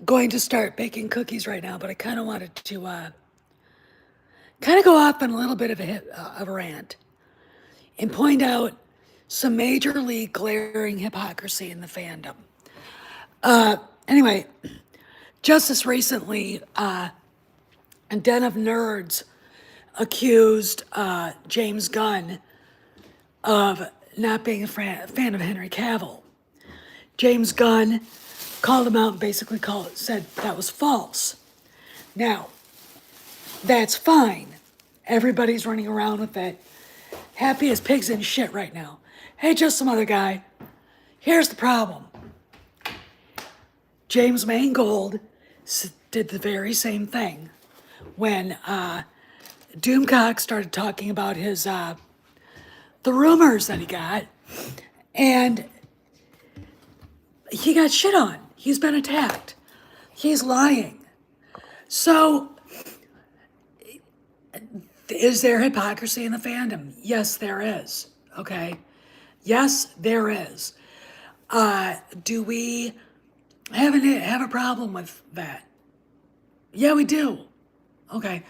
going to start baking cookies right now, but I kind of wanted to kind of go off on a little bit of a rant and point out some majorly glaring hypocrisy in the fandom. Anyway, just as recently, a Den of Nerds accused James Gunn of not being a fan of Henry Cavill. James Gunn called him out and basically said that was false. Now, that's fine. Everybody's running around with it, happy as pigs in shit right now. Hey, just some other guy. Here's the problem. James Mangold did the very same thing when Doomcock started talking about his the rumors that he got, and he got shit on. He's been attacked. He's lying. So, is there hypocrisy in the fandom? Yes, there is. Okay? Yes, there is. Do we have a problem with that? Yeah, we do. Okay.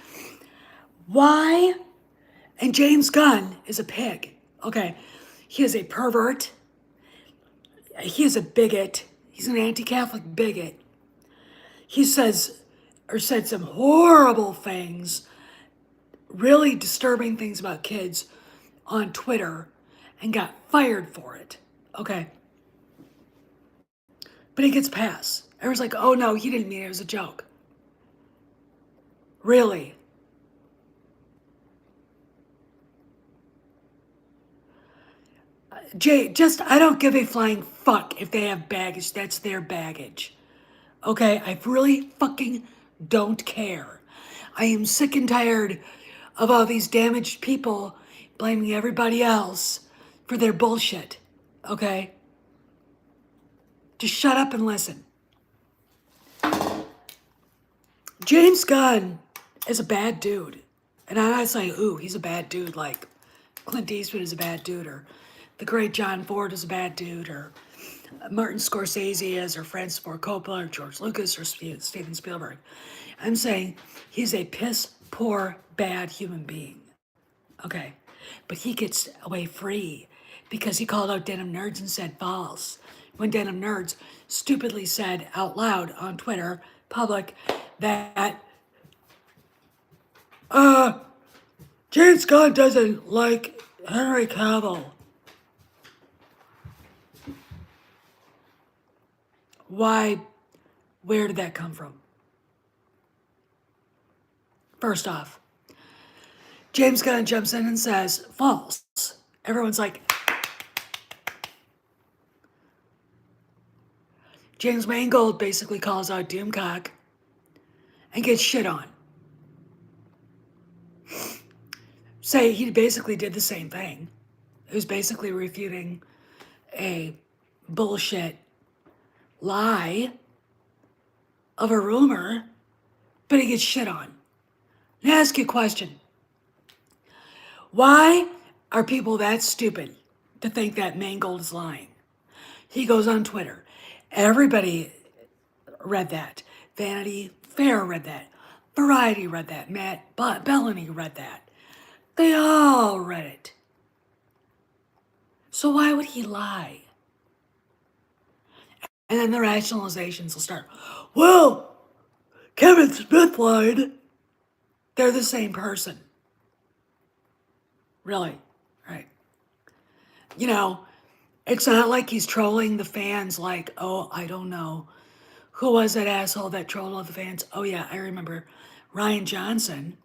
Why? And James Gunn is a pig. Okay. He is a pervert. He is a bigot. He's an anti-Catholic bigot. He said some horrible things, really disturbing things about kids on Twitter and got fired for it. Okay. But he gets passed. Everyone's like, oh no, he didn't mean it. It was a joke. Really? Jay, I don't give a flying fuck if they have baggage. That's their baggage. Okay? I really fucking don't care. I am sick and tired of all these damaged people blaming everybody else for their bullshit. Okay? Just shut up and listen. James Gunn is a bad dude. And I'm not saying, ooh, he's a bad dude, like Clint Eastwood is a bad dude, or the great John Ford is a bad dude, or Martin Scorsese is, or Francis Ford Coppola, or George Lucas, or Steven Spielberg. I'm saying he's a piss poor, bad human being. Okay. But he gets away free because he called out Den of Nerds and said false. When Den of Nerds stupidly said out loud on Twitter, public, that James Gunn doesn't like Henry Cavill. Why? Where did that come from? First off, James Gunn jumps in and says, false. Everyone's like, James Mangold basically calls out Doomcock and gets shit on. Say he basically did the same thing. It was basically refuting a bullshit lie of a rumor, but he gets shit on. Let me ask you a question. Why are people that stupid to think that Mangold is lying? He goes on Twitter. Everybody read that. Vanity Fair read that. Variety read that. Matt Bellany read that. They all read it. So why would he lie? And then the rationalizations will start. Well, Kevin Smith lied. They're the same person. Really, right? You know, it's not like he's trolling the fans like, oh, I don't know. Who was that asshole that trolled all the fans? Oh, yeah, I remember Ryan Johnson.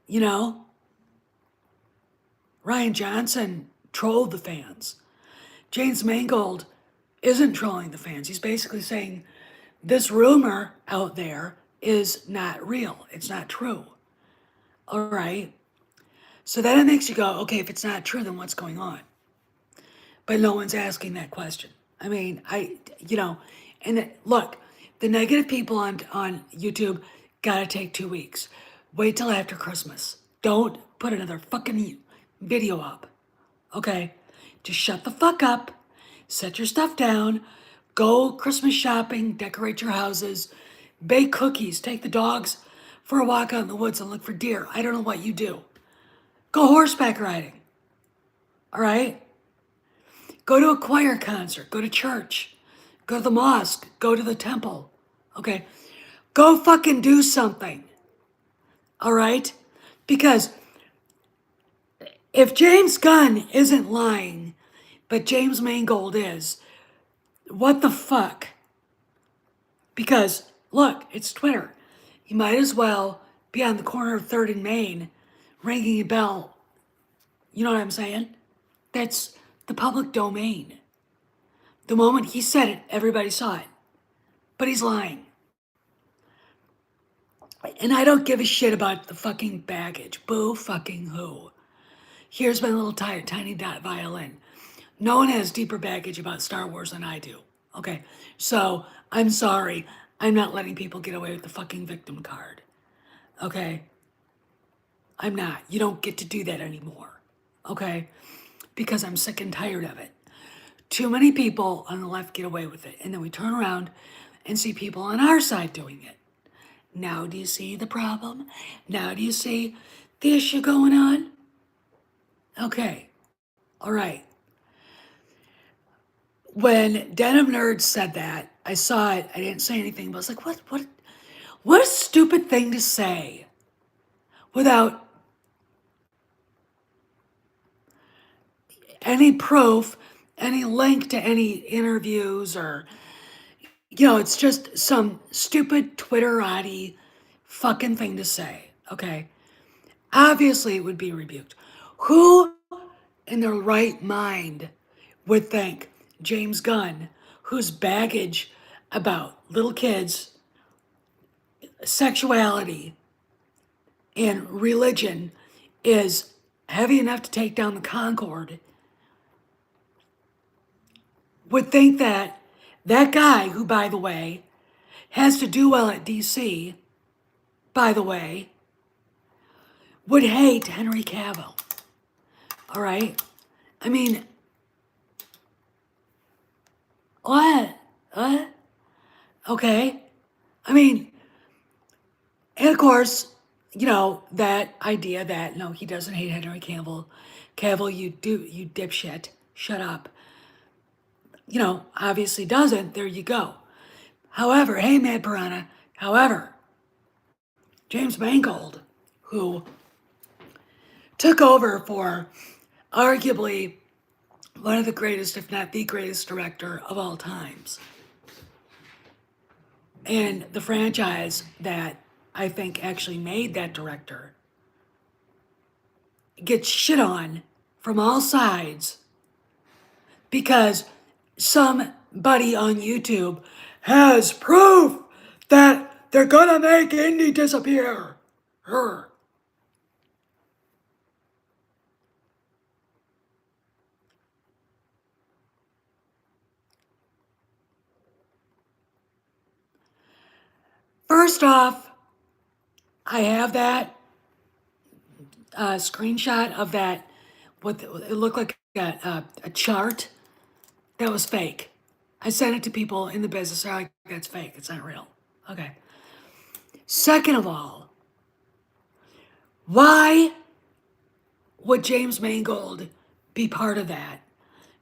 You know, Ryan Johnson trolled the fans. James Mangold isn't trolling the fans. He's basically saying this rumor out there is not real. It's not true. All right. So then it makes you go, okay, if it's not true, then what's going on? But no one's asking that question. I mean, look, the negative people on YouTube gotta take 2 weeks. Wait till after Christmas. Don't put another fucking video up. Okay? Just shut the fuck up. Set your stuff down, go Christmas shopping, decorate your houses, bake cookies, take the dogs for a walk out in the woods and look for deer. I don't know what you do. Go horseback riding. All right? Go to a choir concert, go to church, go to the mosque, go to the temple. Okay? Go fucking do something. All right? Because if James Gunn isn't lying, but James Mangold is, what the fuck? Because, look, it's Twitter. You might as well be on the corner of 3rd and Main ringing a bell. You know what I'm saying? That's the public domain. The moment he said it, everybody saw it. But he's lying. And I don't give a shit about the fucking baggage. Boo fucking who. Here's my little tiny dot violin. No one has deeper baggage about Star Wars than I do. Okay, so I'm sorry. I'm not letting people get away with the fucking victim card. Okay? I'm not. You don't get to do that anymore. Okay? Because I'm sick and tired of it. Too many people on the left get away with it. And then we turn around and see people on our side doing it. Now do you see the problem? Now do you see the issue going on? Okay. All right. When Den of Nerds said that, I saw it. I didn't say anything, but I was like, what a stupid thing to say without any proof, any link to any interviews or, it's just some stupid Twitterati fucking thing to say. Okay. Obviously it would be rebuked. Who in their right mind would think James Gunn, whose baggage about little kids, sexuality, and religion is heavy enough to take down the Concorde, would think that that guy, who, by the way, has to do well at DC, by the way, would hate Henry Cavill. All right? I mean, what? What? Okay. I mean, and of course, that idea that, no, he doesn't hate Henry Cavill. Cavill, you dipshit. Shut up. Obviously doesn't. There you go. However, hey, Mad Piranha. However, James Mangold, who took over for arguably one of the greatest, if not the greatest director of all times, and the franchise that I think actually made that director, gets shit on from all sides because somebody on YouTube has proof that they're gonna make Indy disappear. Her. First off, I have that screenshot of that, what it looked like a chart that was fake. I sent it to people in the business. They're like, that's fake. It's not real. Okay. Second of all, why would James Mangold be part of that,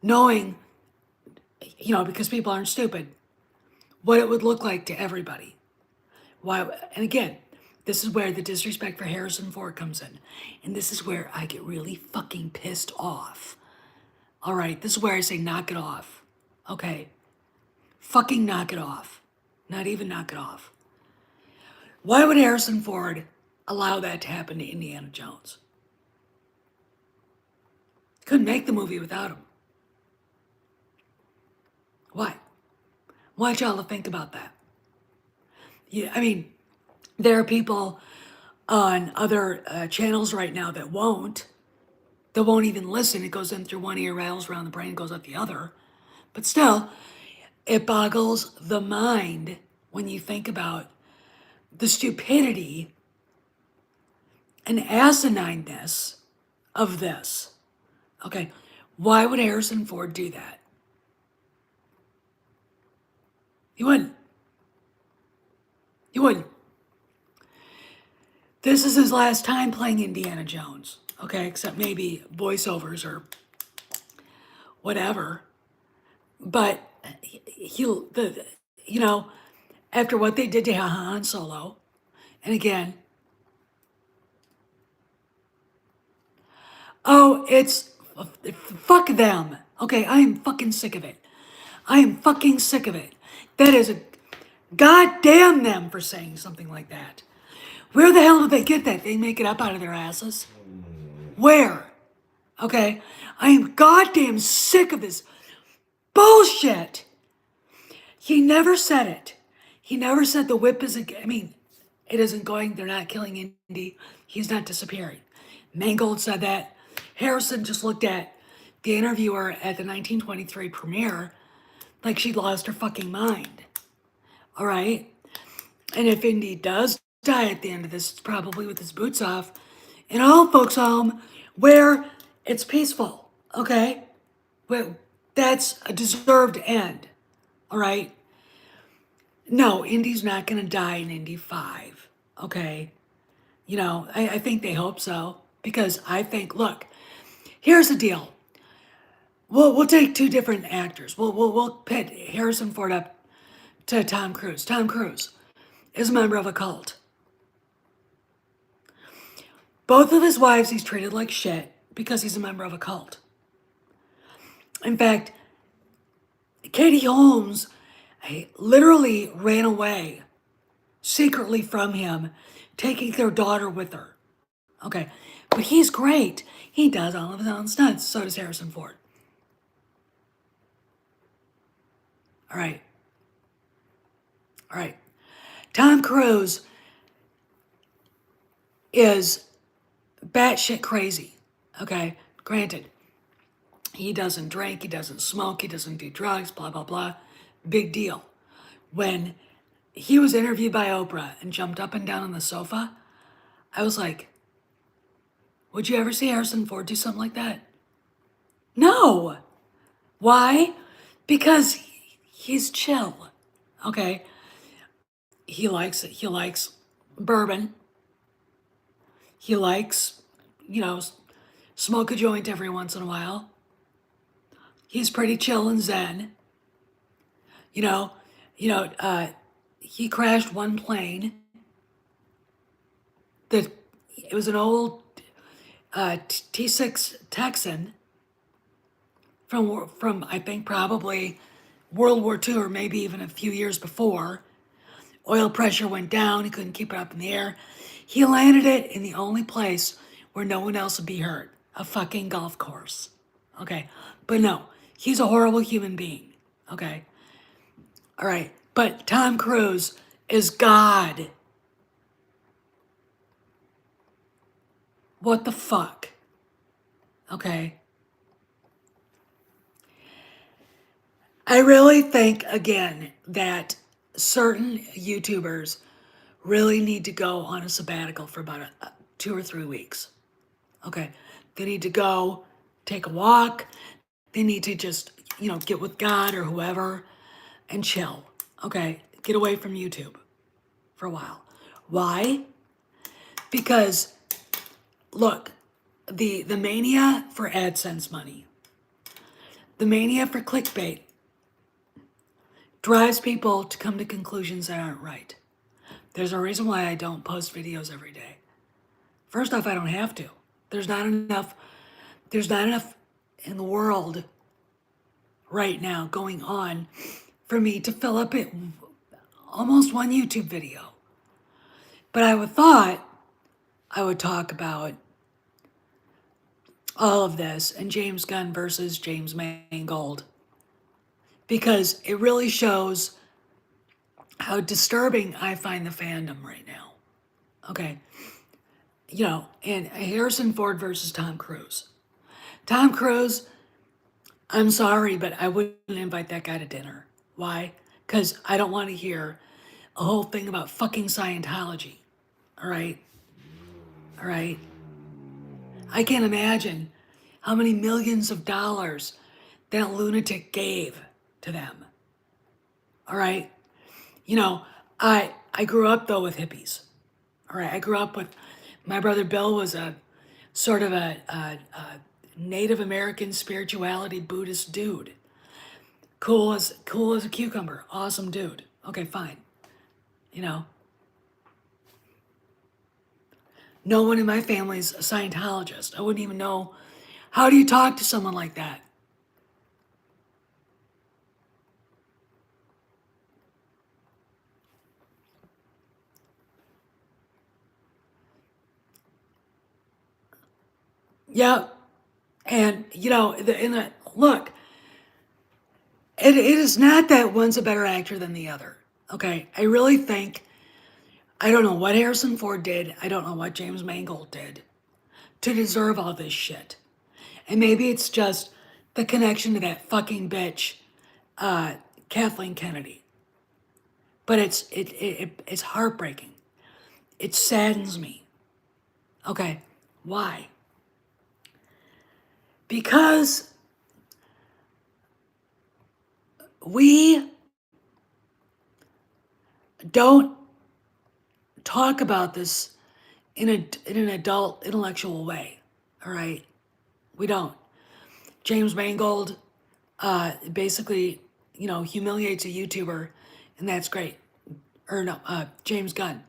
knowing, because people aren't stupid, what it would look like to everybody? Why? And again, this is where the disrespect for Harrison Ford comes in. And this is where I get really fucking pissed off. All right, this is where I say knock it off. Okay? Fucking knock it off. Not even knock it off. Why would Harrison Ford allow that to happen to Indiana Jones? Couldn't make the movie without him. Why? I want y'all to think about that. Yeah, I mean, there are people on other channels right now that won't even listen. It goes in through one ear, rattles around the brain, goes out the other. But still, it boggles the mind when you think about the stupidity and asinineness of this. Okay, why would Harrison Ford do that? He wouldn't. He wouldn't. This is his last time playing Indiana Jones, okay? Except maybe voiceovers or whatever. But you know, after what they did to Han Solo, and again, oh, it's fuck them. Okay, I am fucking sick of it. I am fucking sick of it. That is a goddamn them for saying something like that. Where the hell did they get that? They make it up out of their asses. Where? Okay, I am goddamn sick of this bullshit. He never said it. He never said the whip isn't. I mean, it isn't going. They're not killing Indy. He's not disappearing. Mangold said that. Harrison just looked at the interviewer at the 1923 premiere like she'd lost her fucking mind. All right? And if Indy does die at the end of this, it's probably with his boots off in an old folks' home where it's peaceful. Okay? Well, that's a deserved end. All right? No, Indy's not going to die in Indy 5. Okay? You know, I think they hope so. Because I think, look, here's the deal. We'll take two different actors. We'll pit Harrison Ford up to Tom Cruise. Tom Cruise is a member of a cult. Both of his wives he's treated like shit because he's a member of a cult. In fact, Katie Holmes literally ran away secretly from him, taking their daughter with her. Okay, but he's great. He does all of his own stunts. So does Harrison Ford. All right. All right. Tom Cruise is batshit crazy. Okay, granted, he doesn't drink, he doesn't smoke, he doesn't do drugs, blah, blah, blah. Big deal. When he was interviewed by Oprah and jumped up and down on the sofa, I was like, would you ever see Harrison Ford do something like that? No. Why? Because he's chill. Okay. He likes bourbon. He likes, you know, smoke a joint every once in a while. He's pretty chill and zen. You know, he crashed one plane that it was an old T6 Texan from I think probably World War II or maybe even a few years before. Oil pressure went down. He couldn't keep it up in the air. He landed it in the only place where no one else would be hurt, a fucking golf course. Okay, but no, he's a horrible human being. Okay, all right, but Tom Cruise is God. What the fuck? Okay. I really think, again, that certain YouTubers really need to go on a sabbatical for about 2 or 3 weeks. Okay. They need to go take a walk. They need to just, get with God or whoever and chill. Okay. Get away from YouTube for a while. Why? Because, look, the mania for AdSense money, the mania for clickbait drives people to come to conclusions that aren't right. There's a reason why I don't post videos every day. First off, I don't have to. There's not enough in the world right now going on for me to fill up it almost one YouTube video. But I thought I would talk about all of this and James Gunn versus James Mangold, because it really shows how disturbing I find the fandom right now. Okay. And Harrison Ford versus Tom Cruise. Tom Cruise, I'm sorry, but I wouldn't invite that guy to dinner. Why? Because I don't want to hear a whole thing about fucking Scientology. All right? All right? I can't imagine how many millions of dollars that lunatic gave to them. All right? You know, I grew up though with hippies. All right, I grew up with my brother Bill was a sort of a Native American spirituality Buddhist dude. Cool as a cucumber. Awesome dude. Okay, fine. You know, no one in my family's a Scientologist. I wouldn't even know, how do you talk to someone like that? Yeah, and look, it is not that one's a better actor than the other. Okay, I really think I don't know what Harrison Ford did. I don't know what James Mangold did to deserve all this shit. And maybe it's just the connection to that fucking bitch, uh, Kathleen Kennedy. But it's heartbreaking. It saddens me. Okay, why? Because we don't talk about this in an adult intellectual way. All right, we don't. James Mangold basically, humiliates a YouTuber, and that's great. Or no, James Gunn.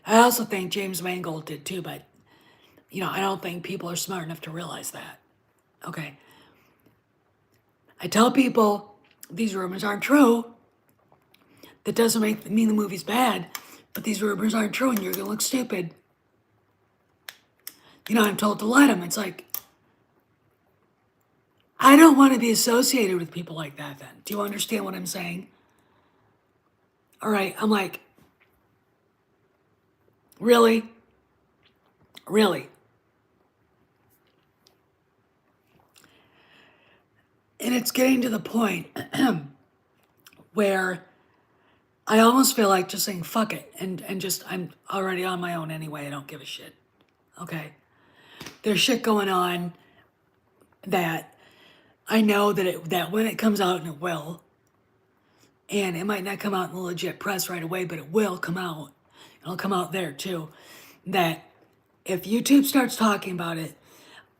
I also think James Mangold did too, but I don't think people are smart enough to realize that. Okay, I tell people these rumors aren't true. That doesn't mean the movie's bad, but these rumors aren't true, and you're gonna look stupid. I'm told to let them. It's like I don't want to be associated with people like that. Then, do you understand what I'm saying? All right, I'm like, really, really, and it's getting to the point where I almost feel like just saying fuck it and just I'm already on my own anyway. I don't give a shit. Okay. There's shit going on that I know that when it comes out, and it will, and it might not come out in the legit press right away, but it will come out. It'll come out there too. That if YouTube starts talking about it,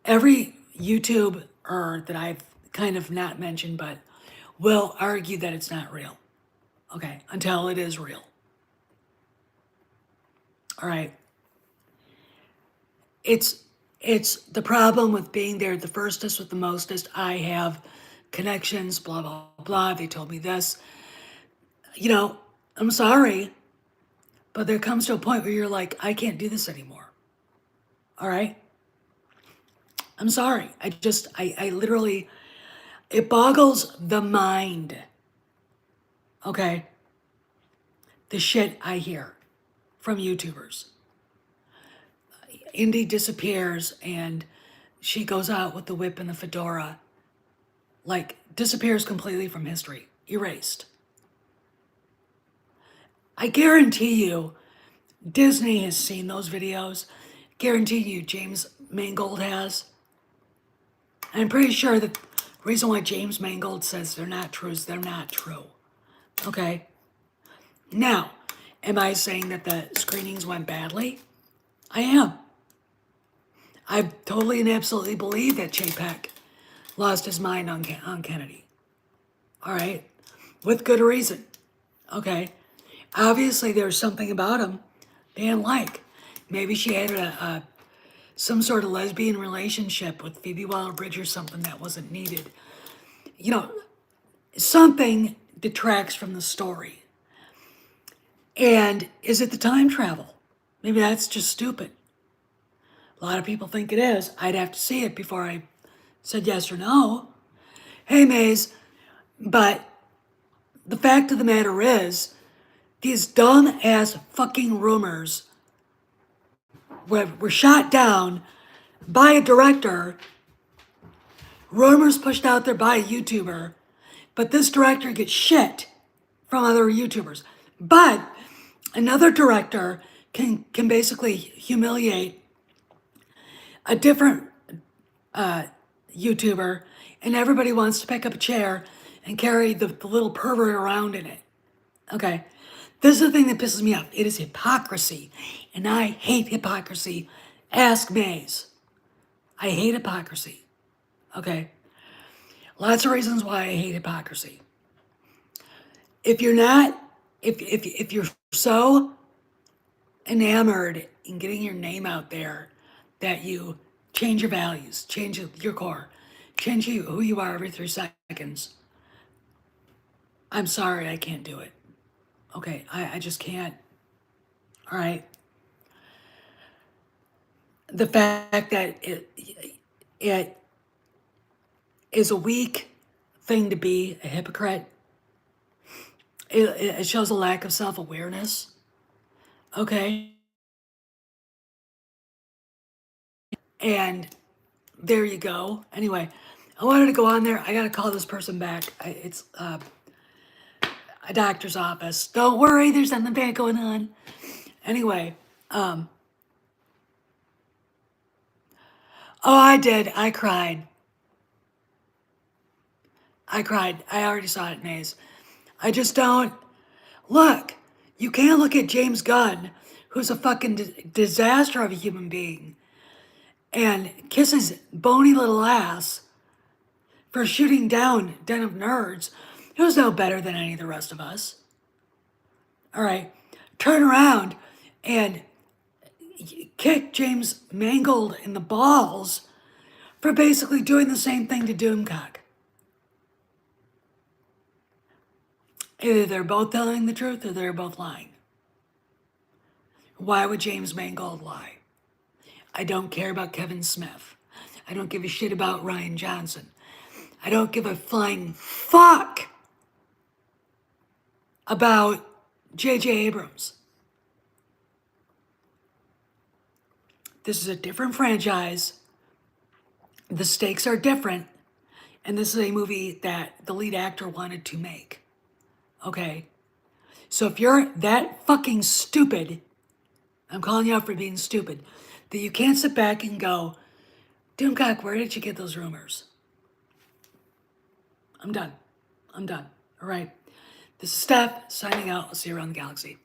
every YouTuber that I've kind of not mentioned but will argue that it's not real. Okay, until it is real. All right. It's it's the problem with being there the firstest with the mostest. I have connections, blah blah blah. They told me this. You know, I'm sorry, but there comes to a point where you're like, I can't do this anymore. All right? I'm sorry. I literally, it boggles the mind. Okay? The shit I hear from YouTubers. Indy disappears and she goes out with the whip and the fedora, like disappears completely from history, erased. I guarantee you, Disney has seen those videos. Guarantee you, James Mangold has. I'm pretty sure that the reason why James Mangold says they're not true is they're not true. Okay? Now, am I saying that the screenings went badly? I am. I totally and absolutely believe that Chapek lost his mind on Kennedy. All right? With good reason. Okay? Obviously, there was something about him they didn't like. Maybe she had some sort of lesbian relationship with Phoebe Waller-Bridge or something that wasn't needed. Something detracts from the story. And is it the time travel? Maybe that's just stupid. A lot of people think it is. I'd have to see it before I said yes or no. Hey, Maze, but the fact of the matter is, these dumb ass fucking rumors were shot down by a director, rumors pushed out there by a YouTuber, but this director gets shit from other YouTubers. But another director can basically humiliate a different YouTuber, and everybody wants to pick up a chair and carry the little pervert around in it. Okay. This is the thing that pisses me off. It is hypocrisy. And I hate hypocrisy. Ask Maze. I hate hypocrisy. Okay. Lots of reasons why I hate hypocrisy. If you're not, if you're so enamored in getting your name out there that you change your values, change your core, change who you are every 3 seconds, I'm sorry, I can't do it. Okay, I just can't. All right. The fact that it is a weak thing to be a hypocrite, it shows a lack of self-awareness. Okay. And there you go. Anyway, I wanted to go on there. I got to call this person back. It's a doctor's office. Don't worry, there's nothing bad going on. Anyway, oh, I did. I cried. I cried. I already saw it, Maze. I just don't. Look, you can't look at James Gunn, who's a fucking disaster of a human being, and kiss his bony little ass for shooting down Den of Nerds, who's no better than any of the rest of us. All right, turn around and kick James Mangold in the balls for basically doing the same thing to Doomcock. Either they're both telling the truth or they're both lying. Why would James Mangold lie? I don't care about Kevin Smith. I don't give a shit about Rian Johnson. I don't give a flying fuck about J.J. Abrams. This is a different franchise. The stakes are different. And this is a movie that the lead actor wanted to make. Okay? So if you're that fucking stupid, I'm calling you out for being stupid, that you can't sit back and go, Doomcock, where did you get those rumors? I'm done. I'm done. All right. This is Steph signing out. I'll see you around the galaxy.